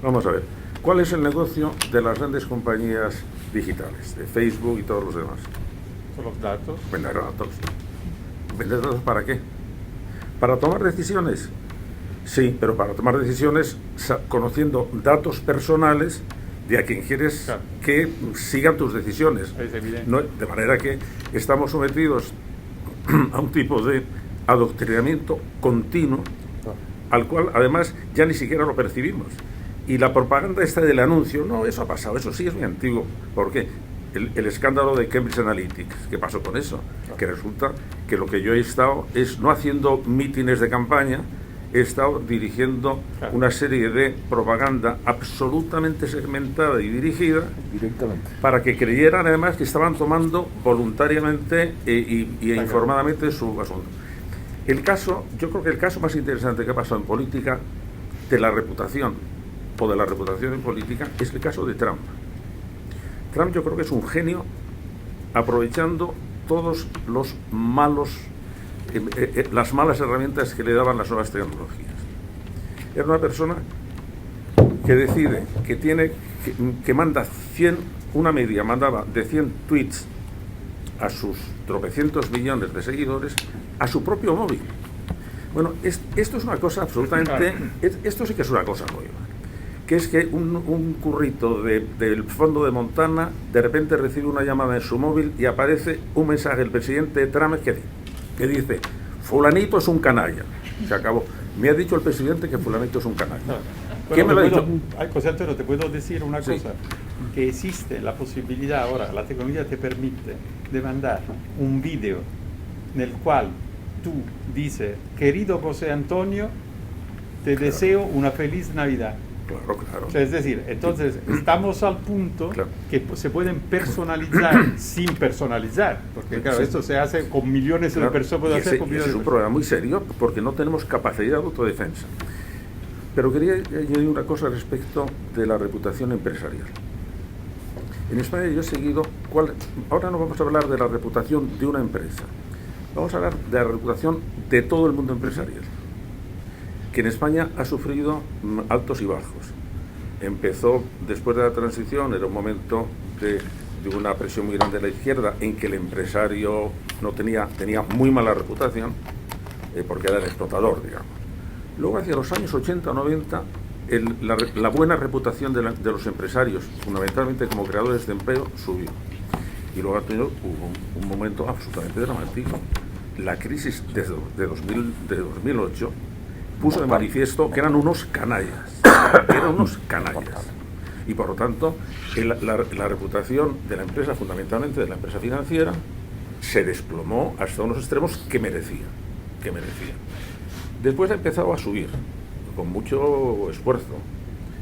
Vamos a ver. ¿Cuál es el negocio de las grandes compañías digitales, de Facebook y todos los demás? Son los datos. Vender datos. ¿Vender datos para qué? ¿Para tomar decisiones? Sí, pero para tomar decisiones conociendo datos personales de a quien quieres, claro, que sigan tus decisiones. Es evidente. No, de manera que estamos sometidos a un tipo de adoctrinamiento continuo, al cual además ya ni siquiera lo percibimos. Y la propaganda esta del anuncio, no, eso ha pasado, eso sí es muy antiguo. ¿Por qué? El escándalo de Cambridge Analytics, ¿qué pasó con eso? Que resulta que lo que yo he estado es no haciendo mítines de campaña, he estado dirigiendo una serie de propaganda absolutamente segmentada y dirigida directamente para que creyeran además que estaban tomando voluntariamente e informadamente su asunto. El caso, yo creo que el caso más interesante que ha pasado en política de la reputación o de la reputación en política es el caso de Trump. Trump yo creo que es un genio aprovechando todos los malos las malas herramientas que le daban las nuevas tecnologías. Era una persona que decide que manda 100, una media mandaba de 100 tweets a sus tropecientos millones de seguidores a su propio móvil. Bueno, esto es una cosa absolutamente, esto sí que es una cosa nueva, que es que un currito del fondo de Montana de repente recibe una llamada en su móvil y aparece un mensaje del presidente Trump que dice, fulanito es un canalla. Se acabó. Me ha dicho el presidente que fulanito es un canalla. No. ¿Qué me lo ha dicho? José Antonio, te puedo decir una cosa, que existe la posibilidad ahora, la tecnología te permite de mandar un video en el cual tú dices, querido José Antonio, te deseo una feliz Navidad. Claro. O sea, es decir, entonces estamos al punto que se pueden personalizar sin personalizar, porque claro, esto se hace con millones de personas. Puede hacer con millones es un problema muy serio porque no tenemos capacidad de autodefensa. Pero quería añadir una cosa respecto de la reputación empresarial. En España yo he seguido, ahora no vamos a hablar de la reputación de una empresa, vamos a hablar de la reputación de todo el mundo empresarial, que en España ha sufrido altos y bajos. Empezó después de la transición, era un momento de una presión muy grande de la izquierda en que el empresario tenía muy mala reputación porque era el explotador, digamos. Luego hacia los años 80 o 90 la buena reputación de los empresarios, fundamentalmente como creadores de empleo, subió. Y luego hubo un momento absolutamente dramático. La crisis de 2008 puso de manifiesto que eran unos canallas, y por lo tanto la reputación de la empresa, fundamentalmente de la empresa financiera, se desplomó hasta unos extremos que merecía. Después ha empezado a subir con mucho esfuerzo,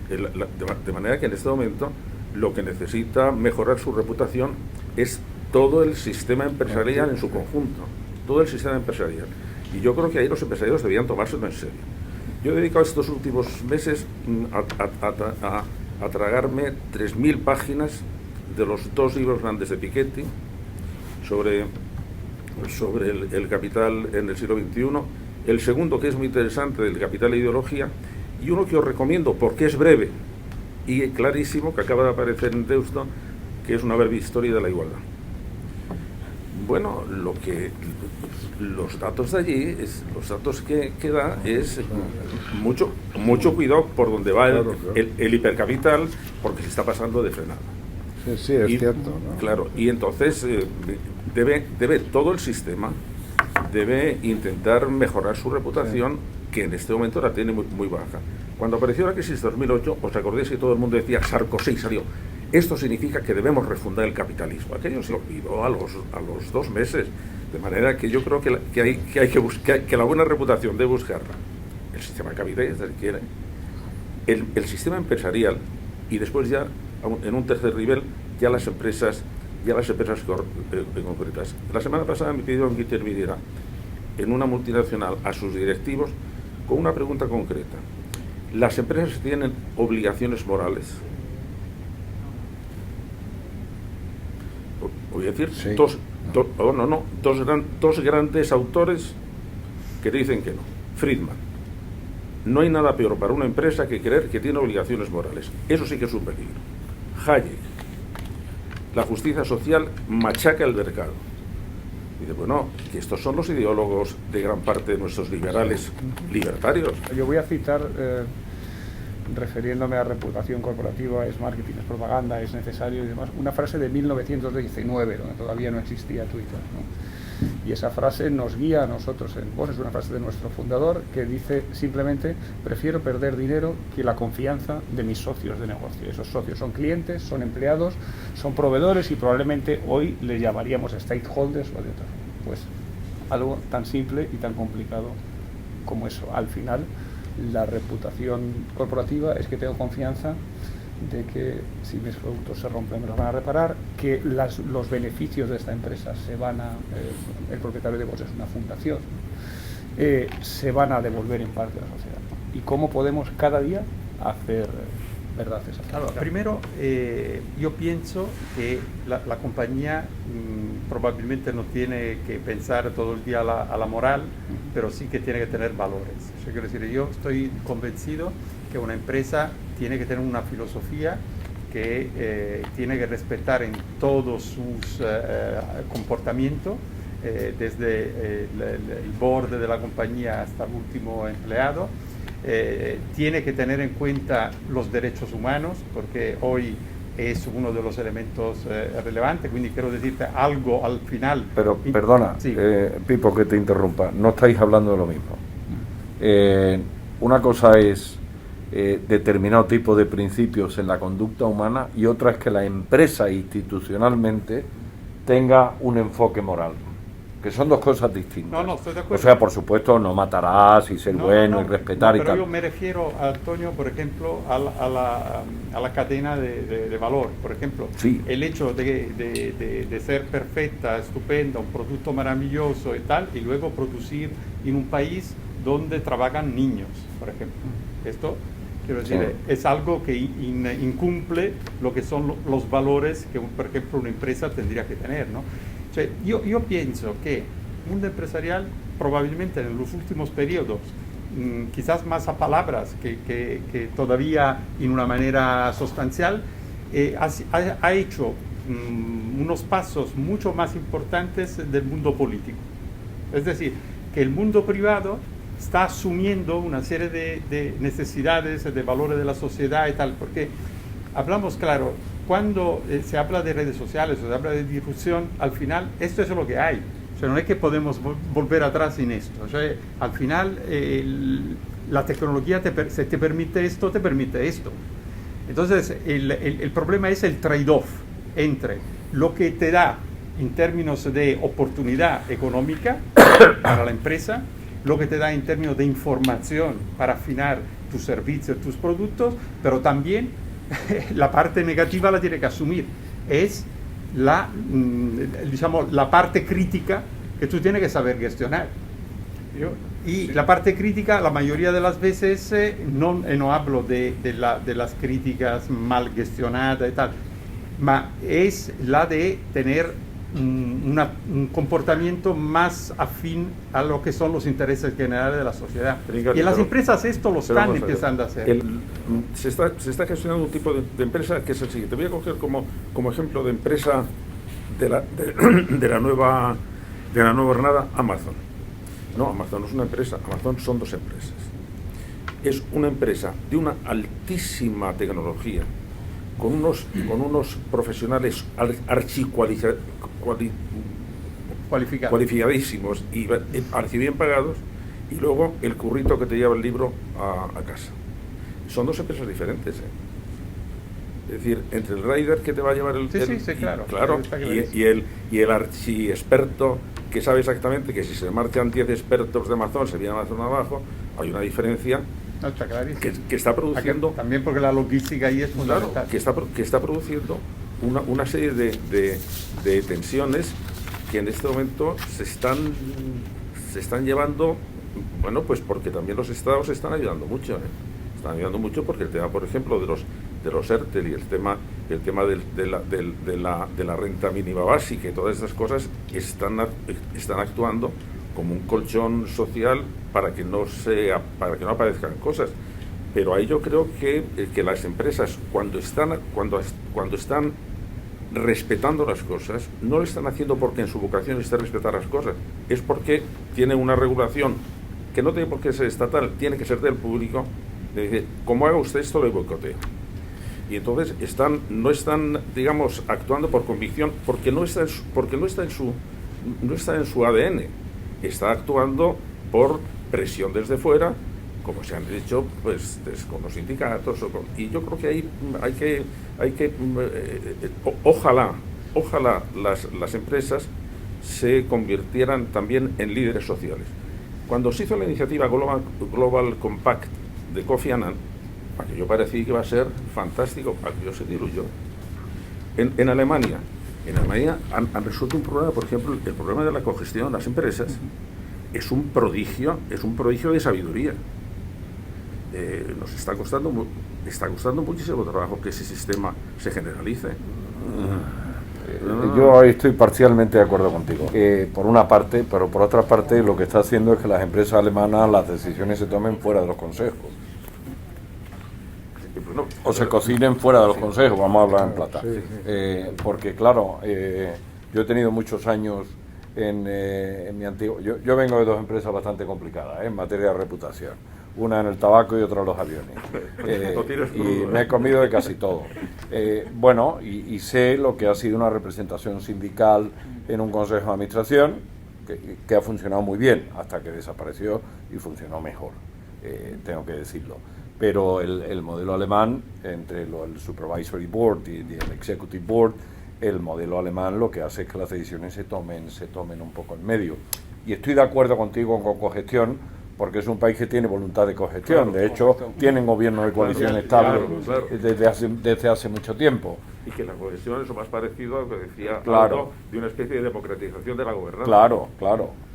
de manera que en este momento lo que necesita mejorar su reputación es todo el sistema empresarial en su conjunto, todo el sistema empresarial. Y yo creo que ahí los empresarios debían tomárselo en serio. Yo he dedicado estos últimos meses a tragarme 3.000 páginas de los 2 libros grandes de Piketty sobre el capital en el siglo XXI, el segundo, que es muy interesante, del capital e ideología, y uno que os recomiendo porque es breve y clarísimo, que acaba de aparecer en Deusto, que es una breve historia de la igualdad. Bueno, los datos de allí, los datos que da es mucho cuidado por donde va el hipercapital, porque se está pasando de frenada. Sí, es cierto, ¿no? Claro, y entonces debe todo el sistema debe intentar mejorar su reputación, que en este momento la tiene muy baja. Cuando apareció la crisis de 2008, os acordáis que todo el mundo decía, Sarkozy salió, esto significa que debemos refundar el capitalismo. Aquello se olvidó a los 2 meses, de manera que yo creo que la buena reputación debe buscarla el sistema capitalista, si quiere, el sistema empresarial, y después ya en un tercer nivel ya las empresas concretas. La semana pasada me pidieron que interviniera en una multinacional a sus directivos con una pregunta concreta. ¿Las empresas tienen obligaciones morales? Voy a decir sí. dos grandes autores que dicen que no. Friedman no hay nada peor para una empresa que creer que tiene obligaciones morales. Eso sí que es un peligro. Hayek, la justicia social machaca el mercado. Dice, bueno, que estos son los ideólogos de gran parte de nuestros liberales libertarios. Yo voy a citar, refiriéndome a reputación corporativa, es marketing, es propaganda, es necesario y demás, una frase de 1919, donde todavía no existía Twitter, ¿no? Y esa frase nos guía a nosotros en Bosch, es una frase de nuestro fundador que dice simplemente: prefiero perder dinero que la confianza de mis socios de negocio. Esos socios son clientes, son empleados, son proveedores y probablemente hoy les llamaríamos stakeholders o de otra forma. Pues algo tan simple y tan complicado como eso. Al final, la reputación corporativa es que tengo confianza de que si mis productos se rompen me los van a reparar, que los beneficios de esta empresa se van a, el propietario de Bosch es una fundación, se van a devolver en parte a la sociedad. ¿Y cómo podemos cada día hacer verdad esa Claro, primero, yo pienso que la compañía probablemente no tiene que pensar todo el día a la moral, pero sí que tiene que tener valores. Yo quiero decir, yo estoy convencido que una empresa tiene que tener una filosofía que tiene que respetar en todos sus comportamientos, desde el board de la compañía hasta el último empleado. Tiene que tener en cuenta los derechos humanos, porque hoy es uno de los elementos relevantes, quindi quiero decirte algo al final. Pero, perdona, sí. Pipo, que te interrumpa, no estáis hablando de lo mismo. Una cosa es determinado tipo de principios en la conducta humana y otra es que la empresa institucionalmente tenga un enfoque moral, que son dos cosas distintas. No, estoy de acuerdo. O sea, por supuesto, no matarás y ser bueno y respetar y tal. Pero yo me refiero, Antonio, por ejemplo, a la cadena de valor. Por ejemplo, sí. El hecho de ser perfecta, estupenda, un producto maravilloso y tal, y luego producir en un país donde trabajan niños, por ejemplo. Esto, quiero decir, sí, es algo que incumple lo que son los valores que, por ejemplo, una empresa tendría que tener, ¿no? Cioè, yo pienso que el mundo empresarial probablemente en los últimos periodos, quizás más a palabras que todavía en una manera sustancial, ha hecho unos pasos mucho más importantes del mundo político. Es decir, que el mundo privado está asumiendo una serie de necesidades, de valores de la sociedad y tal, porque hablamos, claro, cuando se habla de redes sociales o se habla de difusión, al final esto es lo que hay. O sea, no es que podemos volver atrás en esto. O sea, al final la tecnología si te permite esto, te permite esto. Entonces, el problema es el trade-off entre lo que te da en términos de oportunidad económica para la empresa, lo que te da en términos de información para afinar tus servicios, tus productos, pero también la parte negativa la tiene que asumir. Es la parte crítica que tú tienes que saber gestionar. Y la parte crítica, la mayoría de las veces, no hablo de las críticas mal gestionadas y tal, ma es la de tener un comportamiento más afín a lo que son los intereses generales de la sociedad. Y en las empresas esto lo están empezando a hacer. Se está gestionando un tipo de empresa que es el siguiente. Voy a coger como ejemplo de empresa de la nueva jornada Amazon. No, Amazon no es una empresa, Amazon son dos empresas. Es una empresa de una altísima tecnología, con unos profesionales cualificadísimos y archi bien pagados, y luego el currito que te lleva el libro a casa. Son dos empresas diferentes, ¿eh? Es decir, entre el rider que te va a llevar claro, y el archi experto que sabe exactamente que si se marchan 10 expertos de Amazon se viene Amazon abajo, hay una diferencia. No, está clarísimo. Que está produciendo... También porque la logística ahí es fundamental. Claro, que está produciendo una serie de tensiones que en este momento se están llevando, bueno, pues porque también los estados están ayudando mucho, Están ayudando mucho porque el tema, por ejemplo, de los ERTE y el tema de la renta mínima básica y todas estas cosas están actuando como un colchón social para que no aparezcan cosas. Pero ahí yo creo que las empresas, cuando están respetando las cosas, no lo están haciendo porque en su vocación esté respetar las cosas, es porque tienen una regulación que no tiene por qué ser estatal, tiene que ser del público, de decir, como haga usted esto, lo boicoteo. Y entonces no están, digamos, actuando por convicción, porque no está en su ADN, está actuando por presión desde fuera, como se han dicho, pues con los sindicatos, y yo creo que ahí hay que ojalá las empresas se convirtieran también en líderes sociales. Cuando se hizo la iniciativa Global Compact de Kofi Annan, aquello parecía que iba a ser fantástico, aquello se diluyó. En Alemania han resuelto un problema, por ejemplo, el problema de la congestión en las empresas es un prodigio de sabiduría. Nos está costando muchísimo trabajo que ese sistema se generalice. Yo ahí estoy parcialmente de acuerdo contigo, por una parte, pero por otra parte lo que está haciendo es que las empresas alemanas las decisiones se tomen fuera de los consejos. O se cocinen fuera de los consejos, vamos a hablar en plata. Porque claro, yo he tenido muchos años en mi antiguo... Yo vengo de dos empresas bastante complicadas en materia de reputación. Una en el tabaco y otra en los aviones. Y me he comido de casi todo. Bueno, y sé lo que ha sido una representación sindical en un consejo de administración que ha funcionado muy bien hasta que desapareció y funcionó mejor, tengo que decirlo. Pero el modelo alemán, entre el Supervisory Board y el Executive Board, el modelo alemán lo que hace es que las decisiones se tomen un poco en medio. Y estoy de acuerdo contigo con cogestión, porque es un país que tiene voluntad de cogestión. De hecho, tienen gobierno de coalición estable desde hace mucho tiempo. Y que la cogestión es lo más parecido a lo que decía Claro. Aldo, de una especie de democratización de la gobernanza. Claro, claro.